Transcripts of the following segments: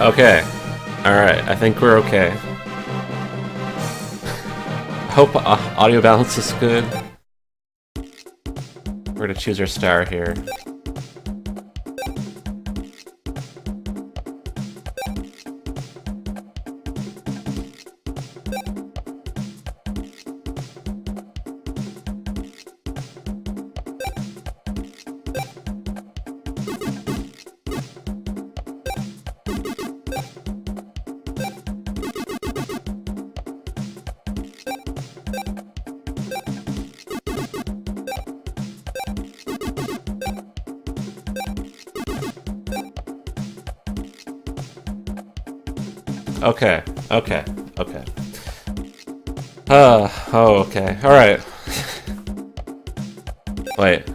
Okay. Alright, I think we're okay. Hope audio balance is good. We're gonna choose our star here. Okay, okay, okay. Oh, okay. Alright. Wait.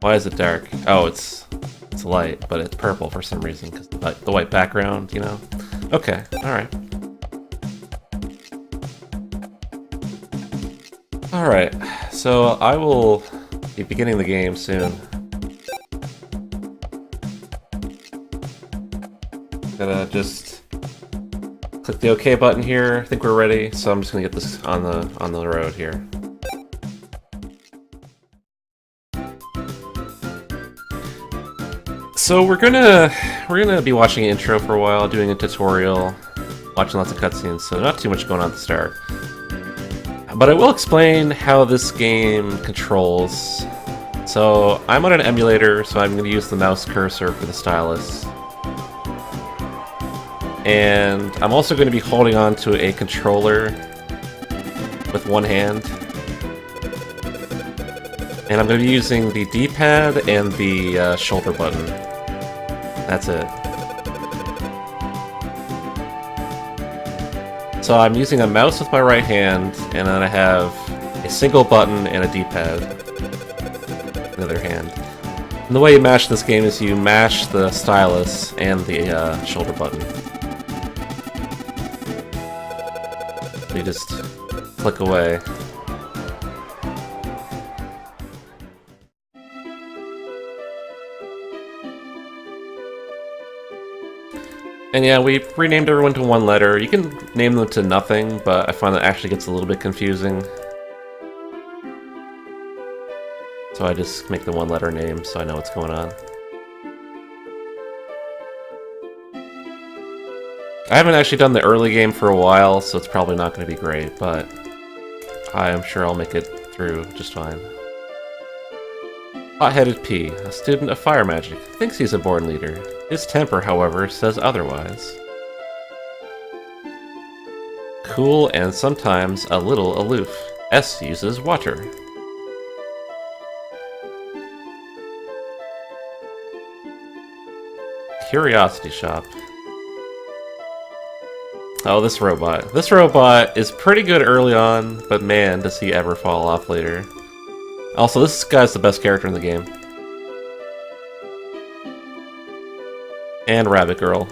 Why is it dark? Oh, it's light, but it's purple for some reason, because the white background, you know? Okay, alright. Alright, so I will be beginning the game soon. Gotta just click the OK button here. I think we're ready, so I'm just gonna get this on the road here. So we're gonna be watching an intro for a while, doing a tutorial, watching lots of cutscenes. So not too much going on at the start. But I will explain how this game controls. So I'm on an emulator, so I'm going to use the mouse cursor for the stylus. And I'm also going to be holding on to a controller with one hand. And I'm going to be using the D-pad and the shoulder button. That's it. So I'm using a mouse with my right hand, and then I have a single button and a D-pad in the other hand. And the way you mash this game is you mash the stylus and the shoulder button. So you just click away. And yeah, we renamed everyone to one letter. You can name them to nothing, but I find that actually gets a little bit confusing. So I just make the one letter name so I know what's going on. I haven't actually done the early game for a while, so it's probably not going to be great, but I am sure I'll make it through just fine. Hot-headed P, a student of fire magic, thinks he's a born leader. His temper, however, says otherwise. Cool and sometimes a little aloof. S uses water. Curiosity shop. Oh, this robot. This robot is pretty good early on, but man, does he ever fall off later. Also, this guy's the best character in the game. And Rabbit Girl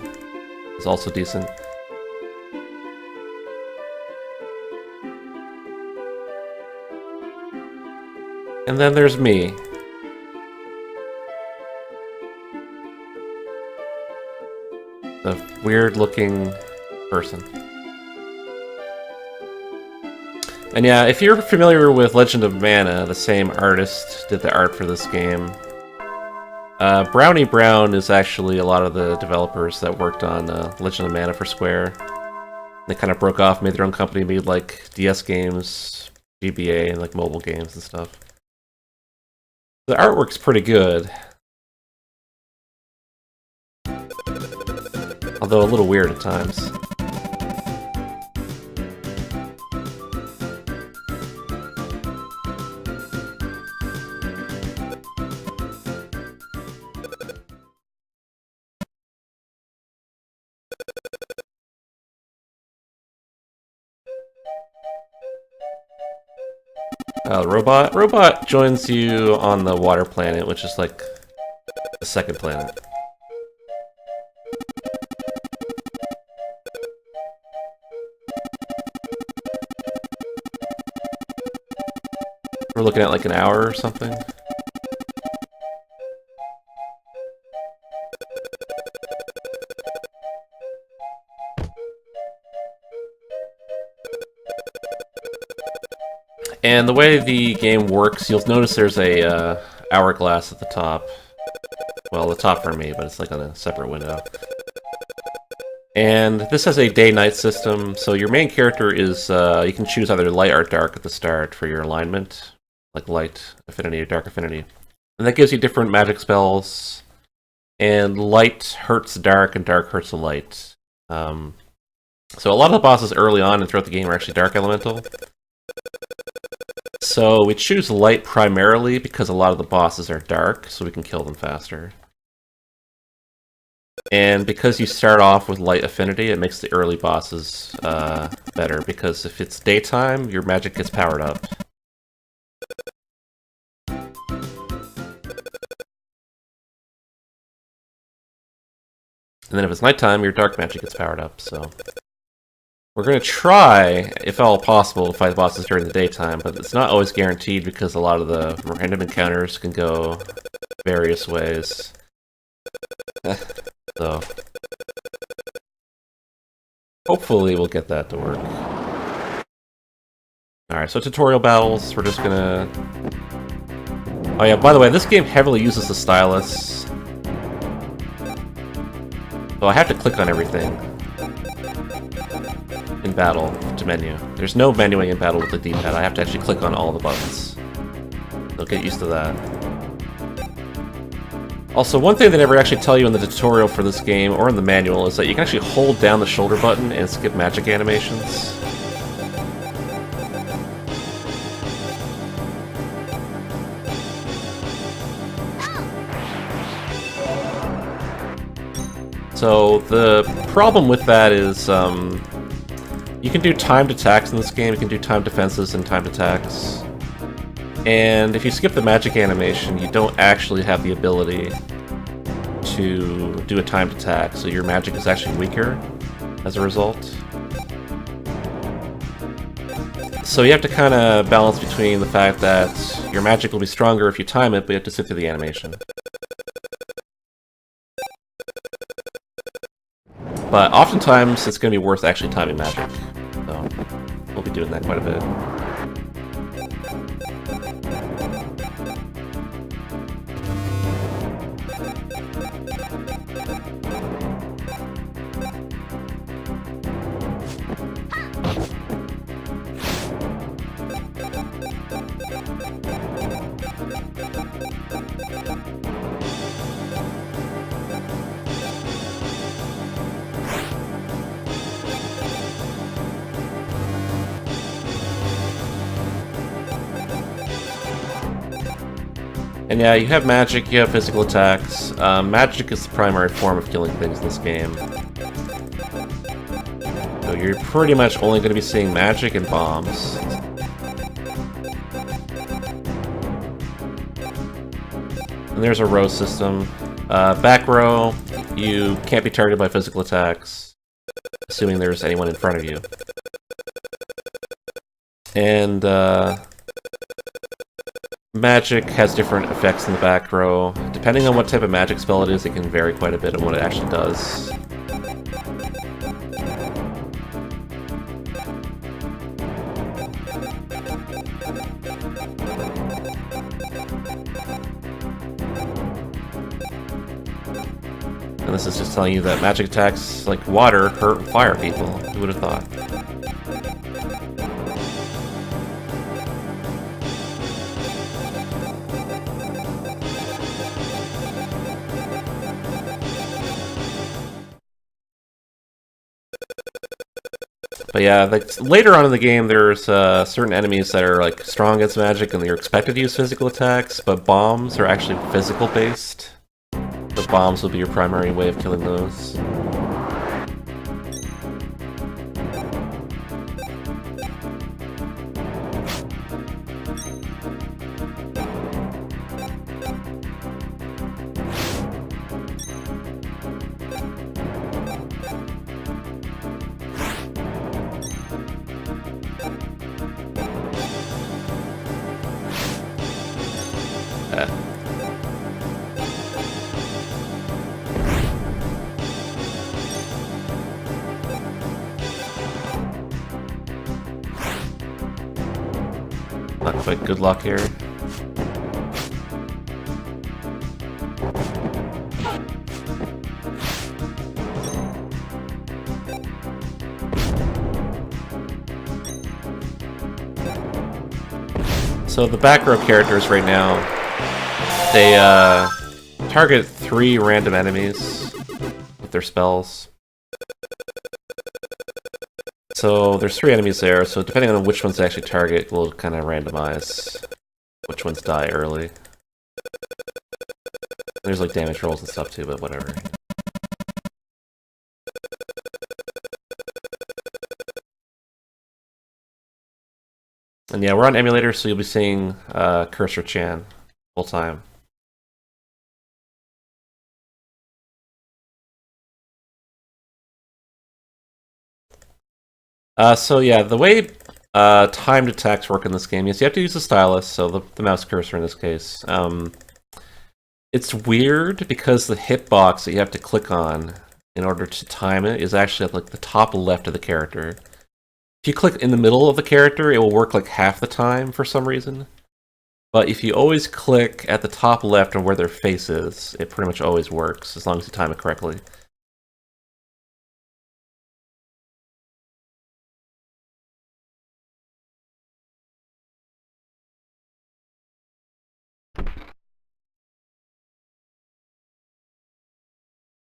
is also decent. And then there's me. The weird-looking person. And yeah, if you're familiar with Legend of Mana, the same artist did the art for this game. Brownie Brown is actually a lot of the developers that worked on Legend of Mana for Square. They kind of broke off, made their own company, made like DS games, GBA, and like mobile games and stuff. The artwork's pretty good. Although a little weird at times. Robot joins you on the water planet, which is like the second planet. We're looking at like an hour or something. And the way the game works, you'll notice there's a hourglass at the top. Well, the top for me, but it's like on a separate window. And this has a day-night system, so your main character is, you can choose either light or dark at the start for your alignment, like light affinity or dark affinity. And that gives you different magic spells, and light hurts dark and dark hurts the light. So a lot of the bosses early on and throughout the game are actually dark elemental. So we choose light primarily because a lot of the bosses are dark, so we can kill them faster. And because you start off with light affinity, it makes the early bosses better, because if it's daytime, your magic gets powered up. And then if it's nighttime, your dark magic gets powered up, so... We're going to try, if at all possible, to fight bosses during the daytime, but it's not always guaranteed because a lot of the random encounters can go various ways. So... hopefully we'll get that to work. Alright, so tutorial battles, we're just gonna... Oh yeah, by the way, this game heavily uses the stylus. So I have to click on everything in battle to menu. There's no menuing in battle with the D-pad, I have to actually click on all the buttons. So get used to that. Also, one thing they never actually tell you in the tutorial for this game, or in the manual, is that you can actually hold down the shoulder button and skip magic animations. So, the problem with that is, you can do timed attacks in this game, you can do timed defenses and timed attacks. And if you skip the magic animation, you don't actually have the ability to do a timed attack, so your magic is actually weaker as a result. So you have to kind of balance between the fact that your magic will be stronger if you time it, but you have to sit through the animation. But oftentimes, it's going to be worth actually timing magic, so we'll be doing that quite a bit. And yeah, you have magic, you have physical attacks. Magic is the primary form of killing things in this game. So you're pretty much only going to be seeing magic and bombs. And there's a row system. Back row, you can't be targeted by physical attacks, assuming there's anyone in front of you. And, magic has different effects in the back row. Depending on what type of magic spell it is, it can vary quite a bit on what it actually does. And this is just telling you that magic attacks like water hurt fire people. Who would have thought? But yeah, like, later on in the game, there's certain enemies that are like strong against magic, and they're expected to use physical attacks, but bombs are actually physical-based. The bombs will be your primary way of killing those. Not quite good luck here. So the back row characters right now, they target 3 random enemies with their spells. So there's 3 enemies there, so depending on which ones they actually target, will kind of randomize which ones die early. There's like damage rolls and stuff too, but whatever. And yeah, we're on emulator, so you'll be seeing Cursor Chan full time. So yeah, the way timed attacks work in this game is you have to use the stylus, so the mouse cursor in this case. It's weird because the hitbox that you have to click on in order to time it is actually at like the top left of the character. If you click in the middle of the character, it will work like half the time for some reason. But if you always click at the top left and where their face is, it pretty much always works, as long as you time it correctly.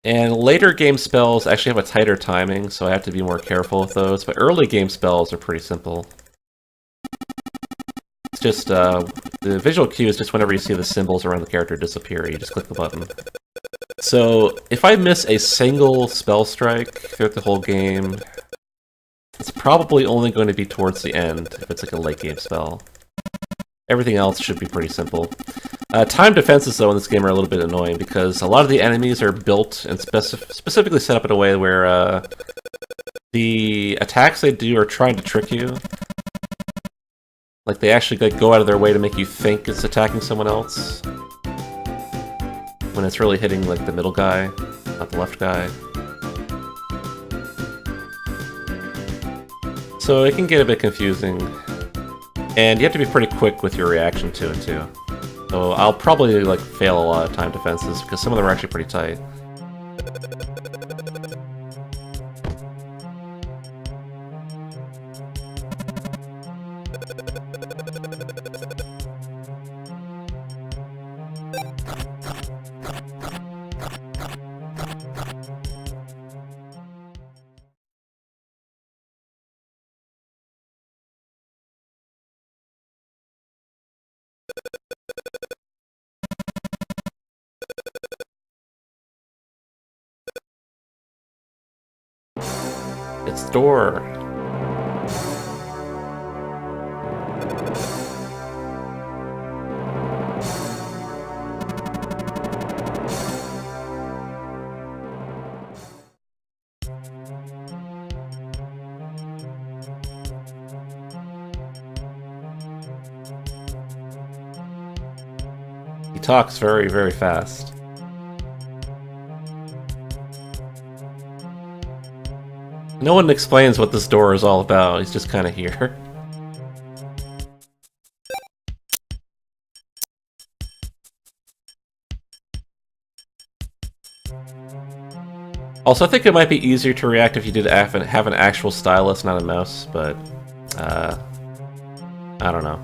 And later game spells actually have a tighter timing, so I have to be more careful with those, but early game spells are pretty simple. It's just, the visual cue is just whenever you see the symbols around the character disappear, you just click the button. So, if I miss a single spell strike throughout the whole game, it's probably only going to be towards the end, if it's like a late game spell. Everything else should be pretty simple. Time defenses, though, in this game are a little bit annoying, because a lot of the enemies are built and specifically set up in a way where the attacks they do are trying to trick you. Like, they actually go out of their way to make you think it's attacking someone else, when it's really hitting, like, the middle guy, not the left guy. So it can get a bit confusing, and you have to be pretty quick with your reaction to it, too. So I'll probably, like, fail a lot of time defenses, because some of them are actually pretty tight. It's the door. He talks very, very fast. No one explains what this door is all about, he's just kind of here. Also, I think it might be easier to react if you did have an actual stylus, not a mouse, but, I don't know.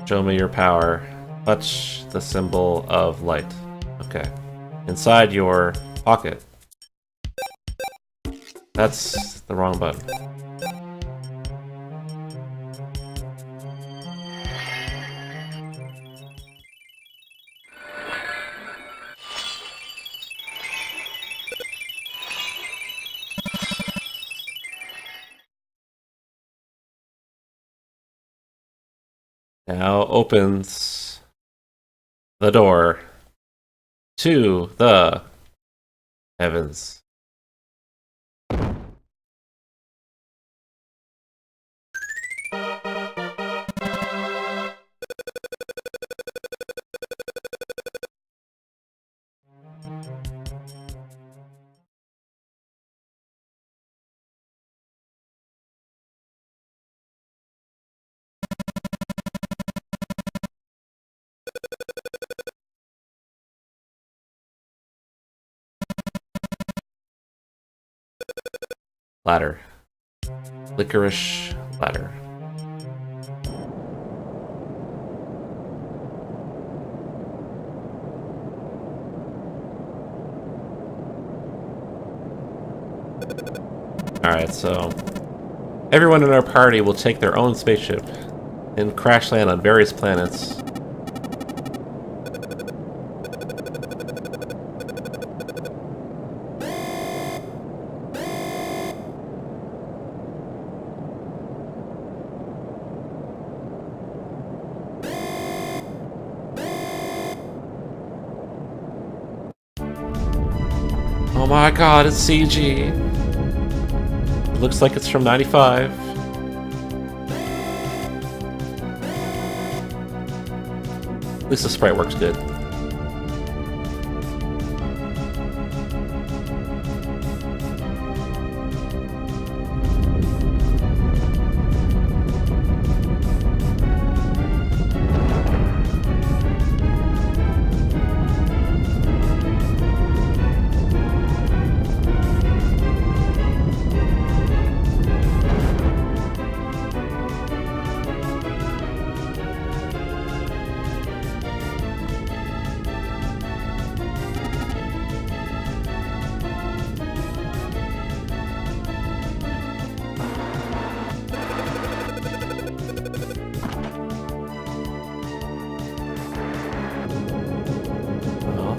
Show me your power. Touch the symbol of light. Okay. Inside your pocket. That's the wrong button. Now opens the door to the heavens. Ladder. Licorice ladder. Alright, so everyone in our party will take their own spaceship and crash land on various planets. Oh my god, it's CG. It looks like it's from 95. At least the sprite works good.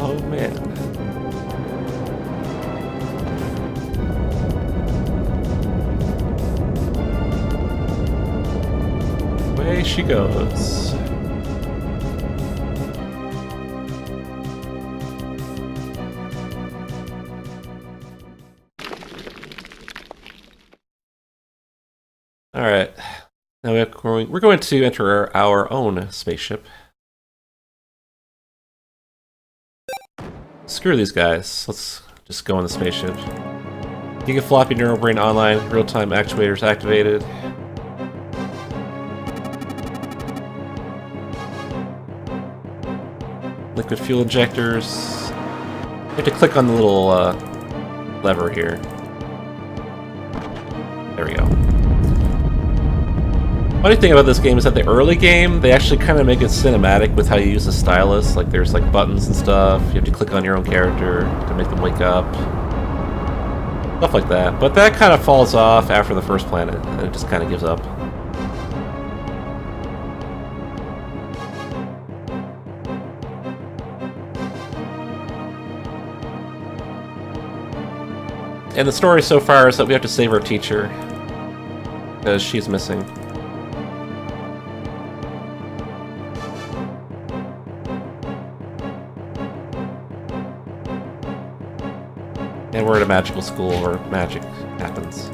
Oh man. Away she goes. Alright. Now we're going to enter our own spaceship. Screw these guys. Let's just go on the spaceship. Gigafloppy neurobrain online, real-time actuators activated. Liquid fuel injectors. You have to click on the little lever here. There we go. Funny thing about this game is that the early game, they actually kind of make it cinematic with how you use the stylus. Like there's like buttons and stuff. You have to click on your own character to make them wake up. Stuff like that. But that kind of falls off after the first planet, and it just kind of gives up. And the story so far is that we have to save our teacher, because she's missing. And we're at a magical school where magic happens.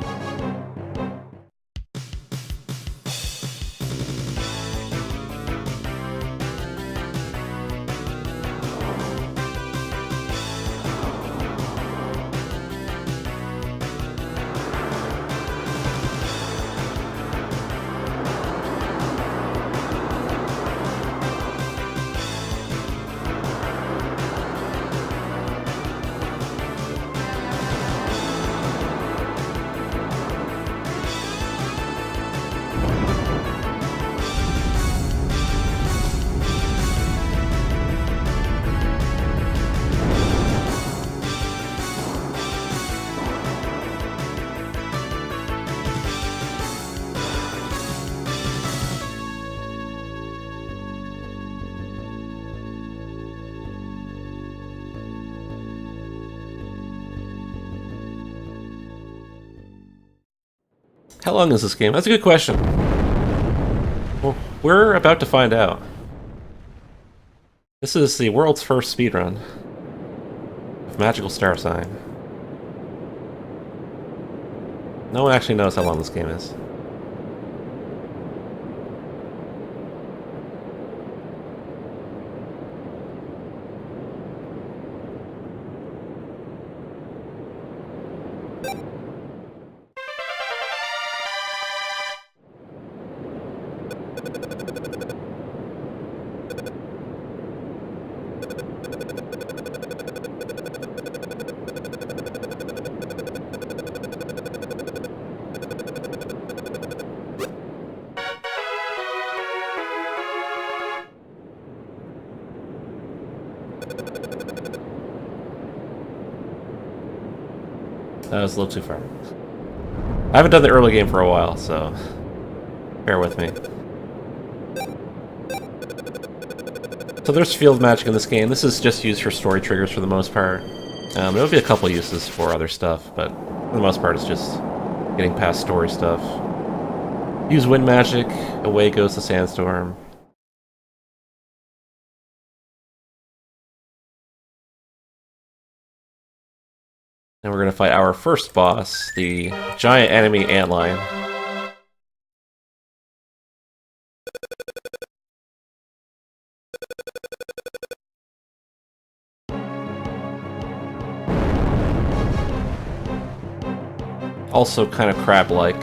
How long is this game? That's a good question. Well, we're about to find out. This is the world's first speedrun of Magical Starsign. No one actually knows how long this game is. That was a little too far. I haven't done the early game for a while, so bear with me. So there's field magic in this game. This is just used for story triggers for the most part. There'll be a couple uses for other stuff, but for the most part it's just getting past story stuff. Use wind magic, away goes the sandstorm. And we're going to fight our first boss, the giant enemy antlion. Also kind of crab-like.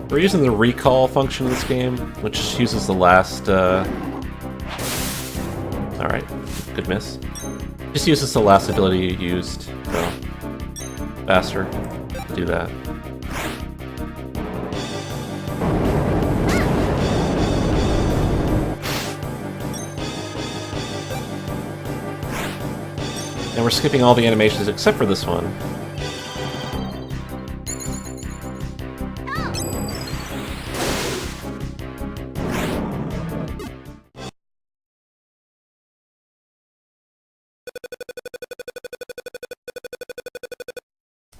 We're using the recall function in this game, which uses the last, Alright, good miss. Just uses the last ability you used, so faster to do that. And we're skipping all the animations except for this one.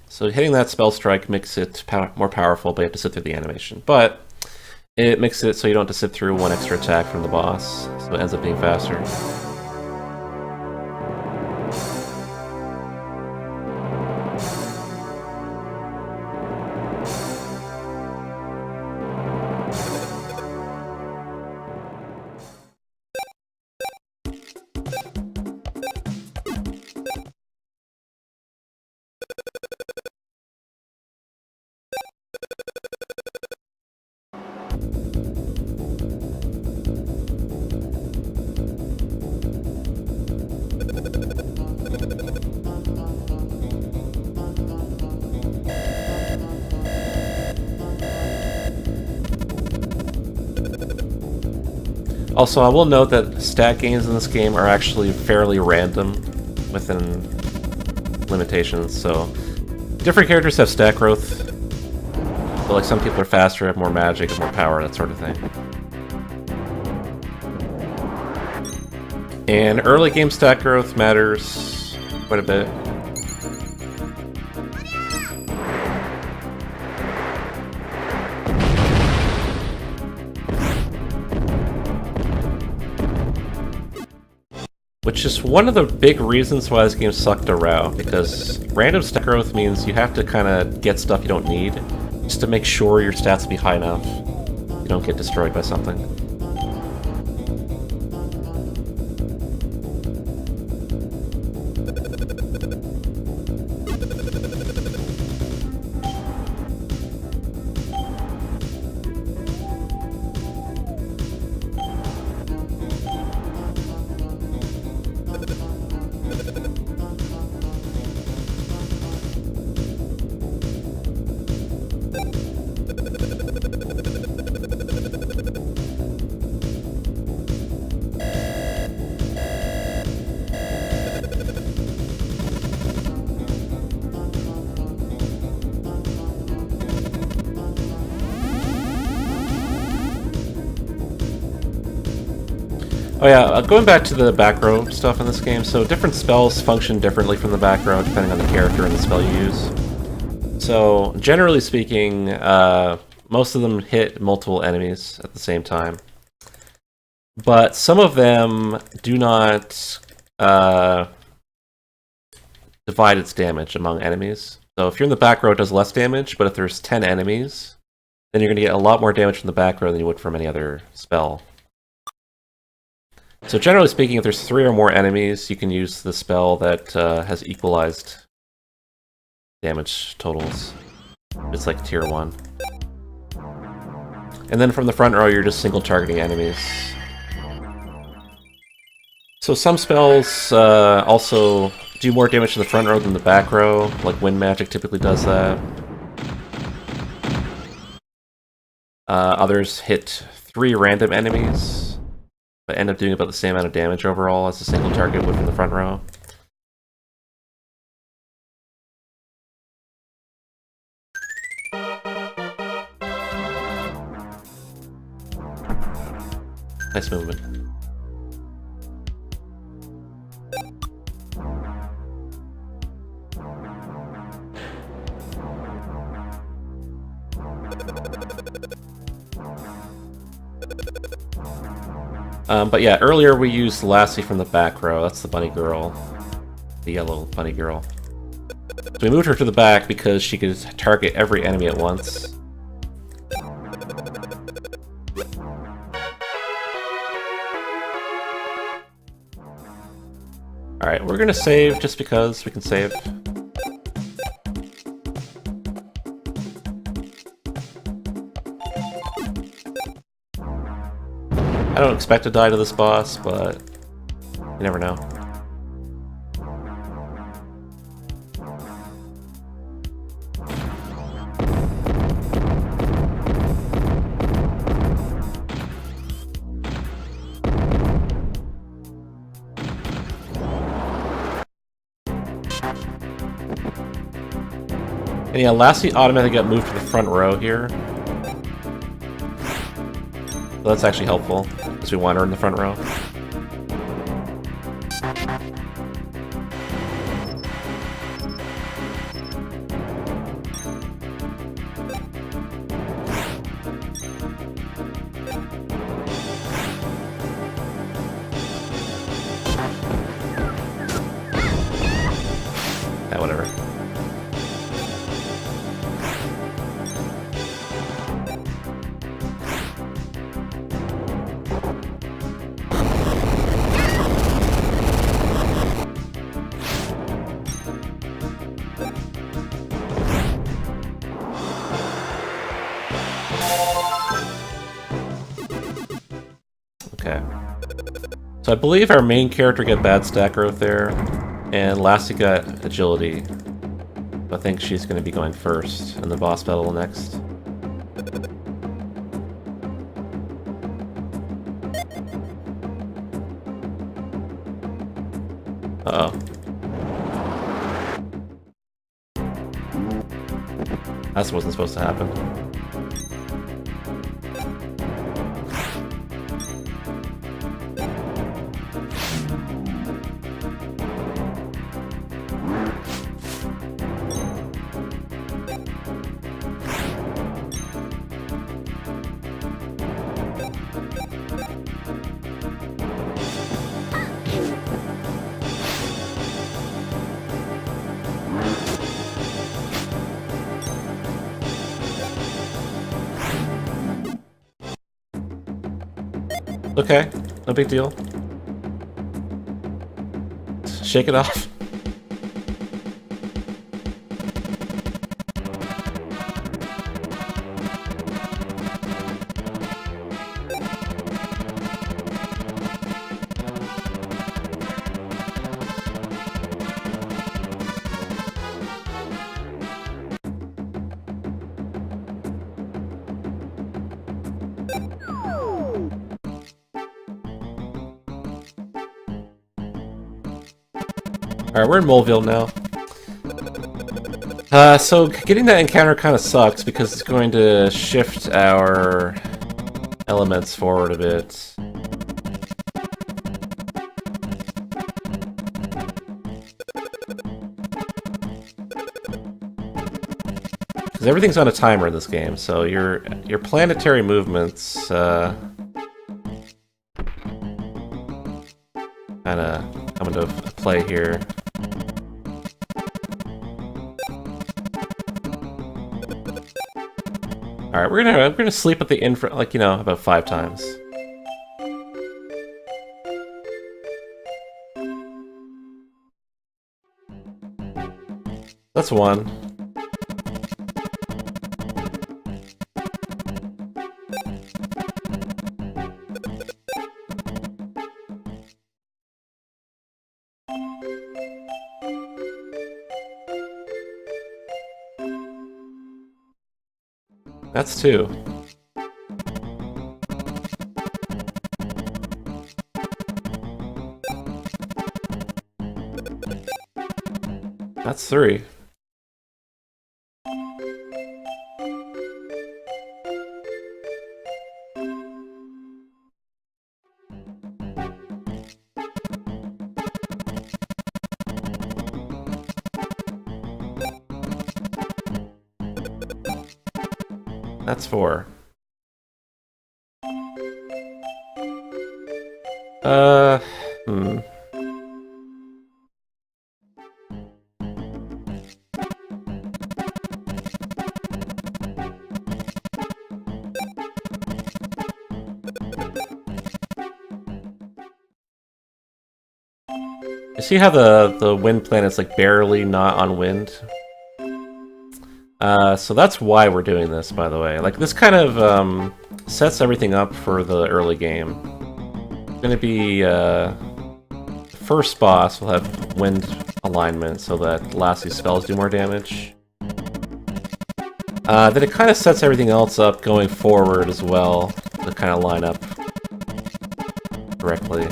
So hitting that spell strike makes it more powerful, but you have to sit through the animation. But it makes it so you don't have to sit through one extra attack from the boss, so it ends up being faster. Also, I will note that stat gains in this game are actually fairly random within limitations, so different characters have stat growth, but like some people are faster, have more magic, have more power, that sort of thing. And early game stat growth matters quite a bit. Which is one of the big reasons why this game sucked to row, because random stat growth means you have to kind of get stuff you don't need, just to make sure your stats will be high enough you don't get destroyed by something. Oh yeah, going back to the back row stuff in this game, so different spells function differently from the back row depending on the character and the spell you use. So, generally speaking, most of them hit multiple enemies at the same time. But some of them do not divide its damage among enemies. So if you're in the back row, it does less damage, but if there's 10 enemies, then you're going to get a lot more damage from the back row than you would from any other spell. So generally speaking, if there's 3 or more enemies, you can use the spell that has equalized damage totals. It's like tier 1. And then from the front row, you're just single targeting enemies. So some spells also do more damage to the front row than the back row, like Wind Magic typically does that. Others hit 3 random enemies, but end up doing about the same amount of damage overall as a single target would from the front row. Nice movement. But yeah, earlier we used Lassie from the back row. That's the bunny girl. The yellow bunny girl. So we moved her to the back because she could target every enemy at once. Alright, we're gonna save just because we can save. I don't expect to die to this boss, but you never know. And yeah, Lassie automatically got moved to the front row here. So that's actually helpful, because we want her in the front row. Yeah, whatever. Okay. So I believe our main character got bad stack growth there, and Lassie got agility. I think she's going to be going first, and the boss battle next. Uh-oh. That wasn't supposed to happen. Okay, no big deal. Shake it off. Alright, we're in Moleville now. So getting that encounter kind of sucks because it's going to shift our elements forward a bit. Because everything's on a timer in this game, so your planetary movements kind of come into play here. Alright, we're gonna sleep at the inn for, like, you know, about 5 times. That's 1. That's 2. That's 3. That's 4. Hmm. You see how the wind planet's like barely not on wind? So that's why we're doing this, by the way. Like, this kind of sets everything up for the early game. It's gonna be first boss will have wind alignment so that Lassie's spells do more damage. Then it kind of sets everything else up going forward as well to kind of line up correctly.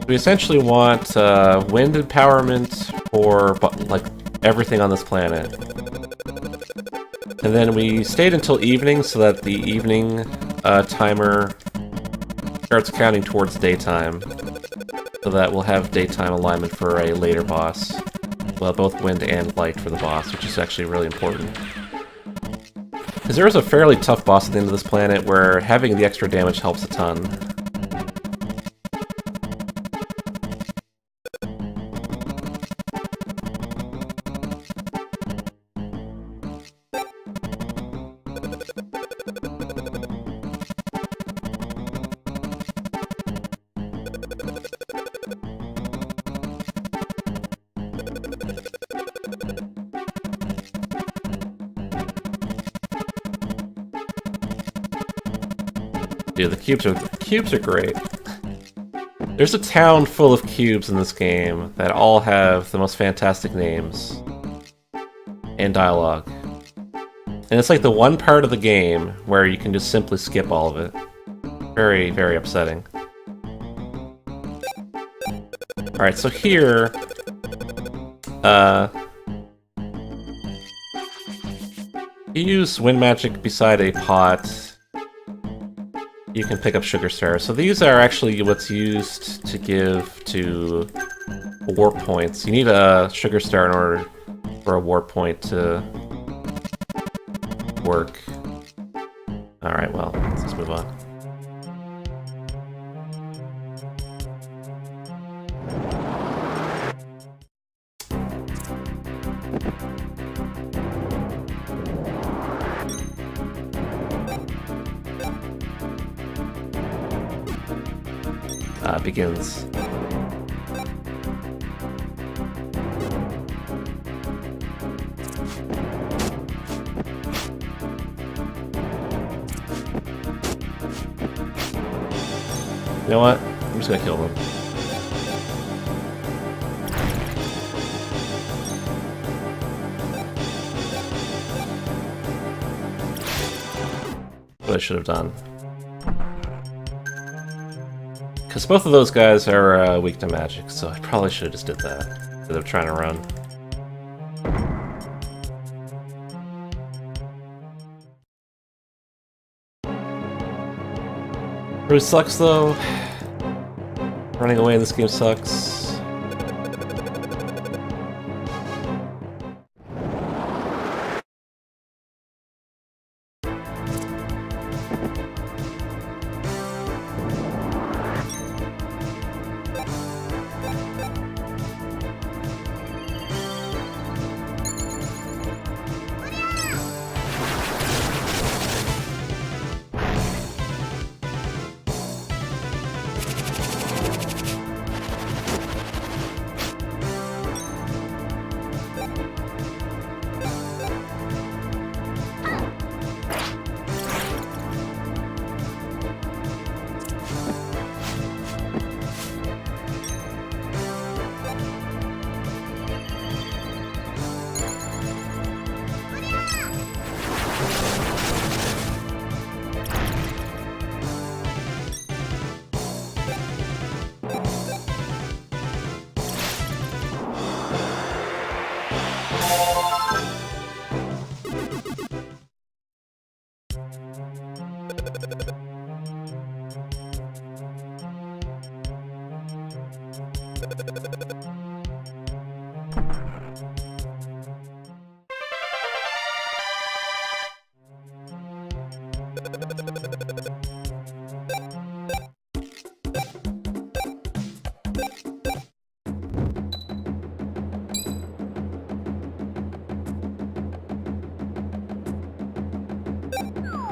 We essentially want wind empowerment for like everything on this planet. And then we stayed until evening so that the evening timer starts counting towards daytime. So that we'll have daytime alignment for a later boss. Well, both wind and light for the boss, which is actually really important. Because there is a fairly tough boss at the end of this planet where having the extra damage helps a ton. Dude, the cubes are great. There's a town full of cubes in this game that all have the most fantastic names and dialogue. And it's like the one part of the game where you can just simply skip all of it. Very, very upsetting. Alright, so here... you use wind magic beside a pot. You can pick up sugar stars. So these are actually what's used to give to warp points. You need a sugar star in order for a warp point to work. Alright, well, let's move on. Begins. You know what? I'm just gonna kill them. What I should have done. Because both of those guys are weak to magic, so I probably should have just did that instead of trying to run. Really sucks though. Running away in this game sucks.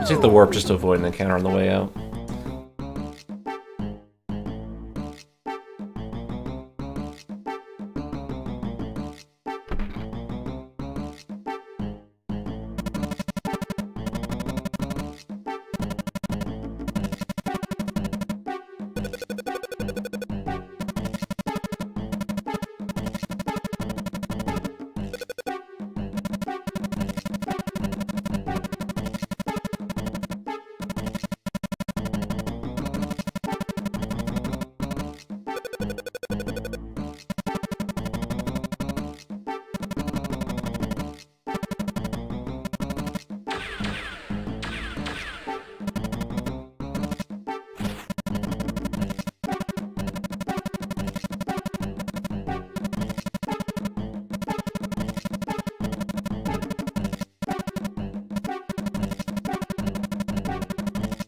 You take the warp just to avoid an encounter on the way out.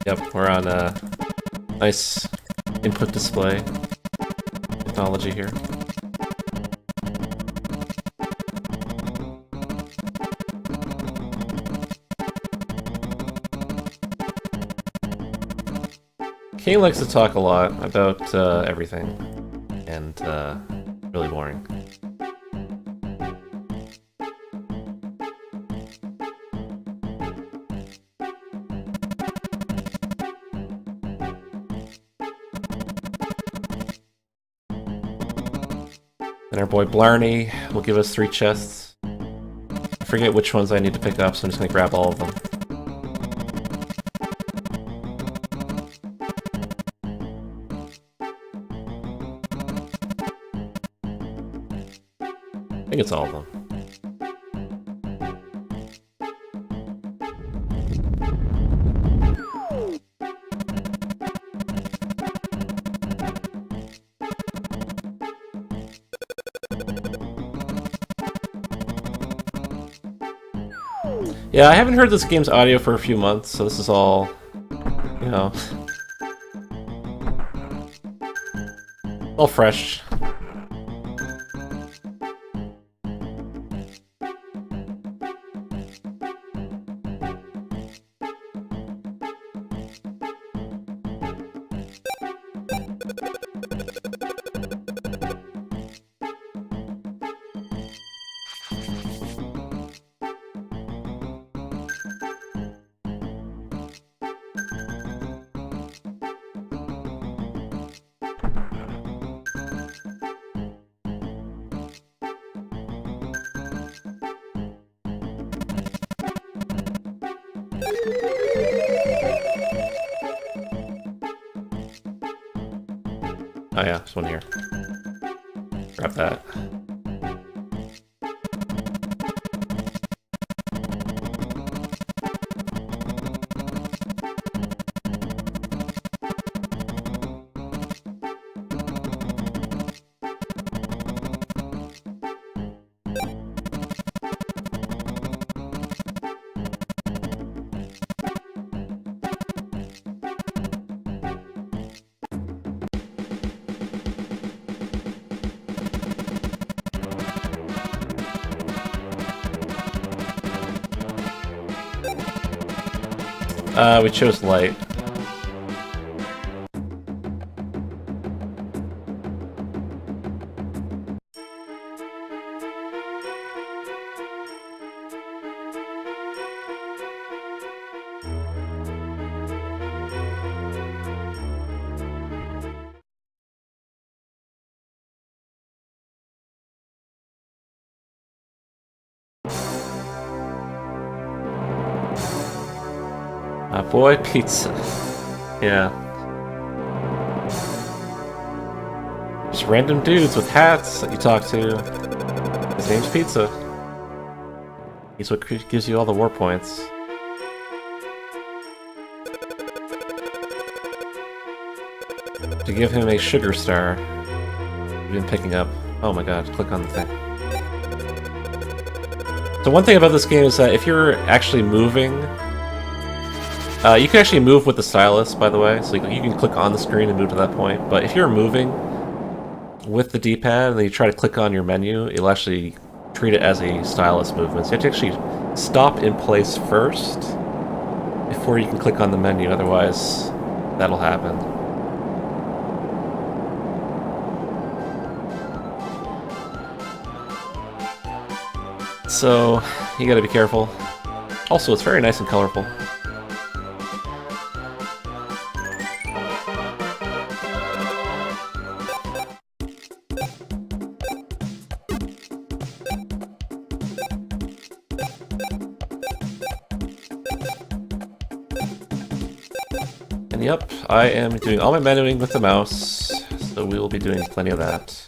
Yep, we're on a nice input display technology here. Kane likes to talk a lot about everything, and really boring. And our boy Blarney will give us 3 chests. I forget which ones I need to pick up, so I'm just gonna grab all of them. I think it's all of them. Yeah, I haven't heard this game's audio for a few months, so this is all, you know, all fresh. Oh yeah, there's one here. Grab that. We chose light. Boy, pizza. Yeah. Just random dudes with hats that you talk to. His name's Pizza. He's what gives you all the war points. To give him a sugar star. You've been picking up. Oh my god, click on the thing. So one thing about this game is that if you're actually moving, you can actually move with the stylus, by the way, so you can click on the screen and move to that point, but if you're moving with the D-pad and then you try to click on your menu, it'll actually treat it as a stylus movement. So you have to actually stop in place first, before you can click on the menu, otherwise that'll happen. So, you gotta be careful. Also, it's very nice and colorful. And yep, I am doing all my menuing with the mouse, so we will be doing plenty of that.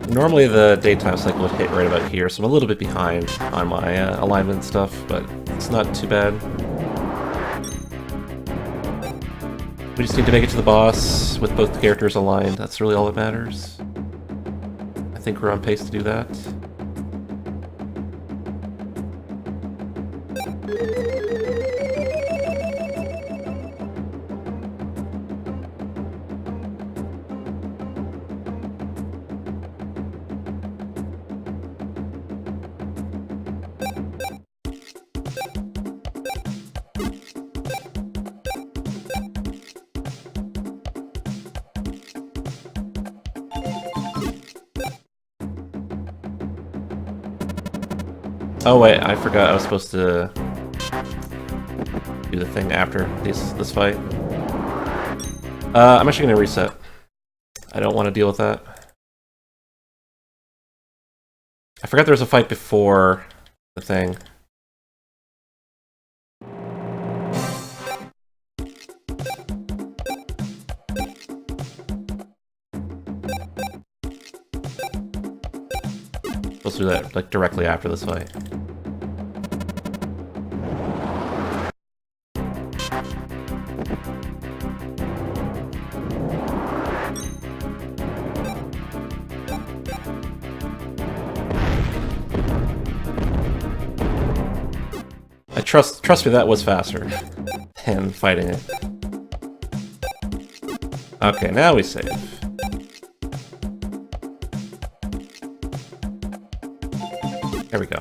Normally the daytime cycle would hit right about here, so I'm a little bit behind on my alignment stuff, but it's not too bad. We just need to make it to the boss with both characters aligned. That's really all that matters. I think we're on pace to do that. Oh wait, I forgot I was supposed to do the thing after this fight. I'm actually gonna reset. I don't want to deal with that. I forgot there was a fight before the thing. Supposed to do that like directly after this fight. Trust me, that was faster than fighting it. Okay, now we save. There we go.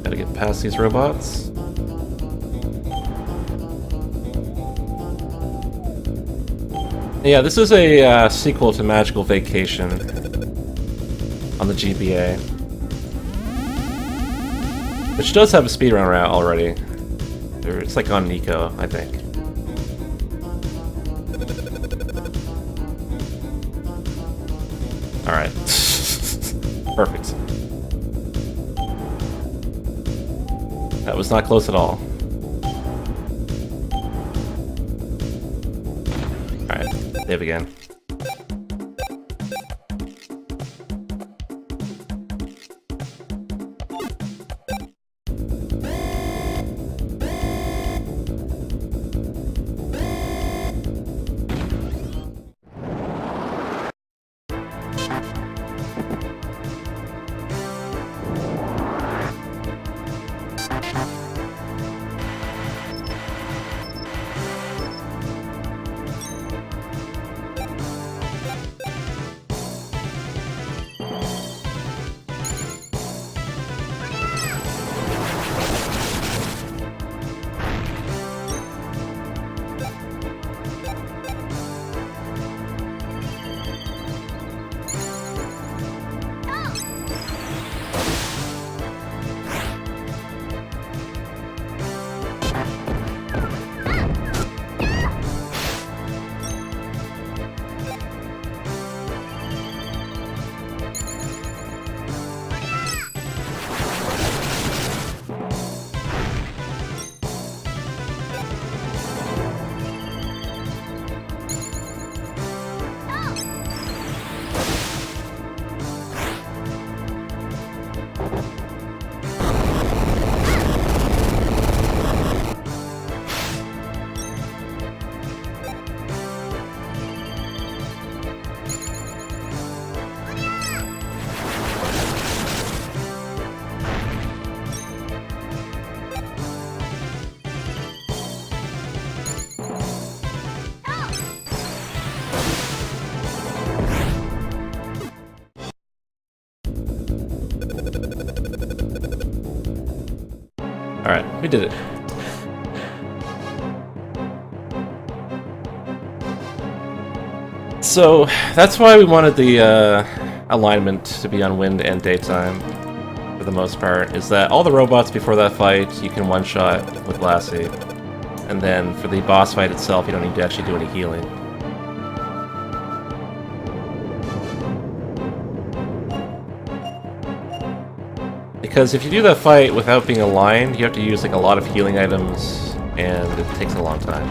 Gotta get past these robots. Yeah, this is a sequel to Magical Vacation on the GBA, which does have a speedrun route already. It's like on Nico, I think. Alright. Perfect. That was not close at all. Alright, save again. We did it. So, that's why we wanted the alignment to be on wind and daytime, for the most part, is that all the robots before that fight you can one-shot with Lassie, and then for the boss fight itself you don't need to actually do any healing. Because if you do that fight without being aligned, you have to use like a lot of healing items, and it takes a long time.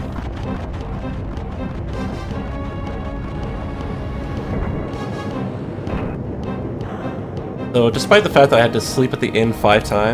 So despite the fact that I had to sleep at the inn 5 times,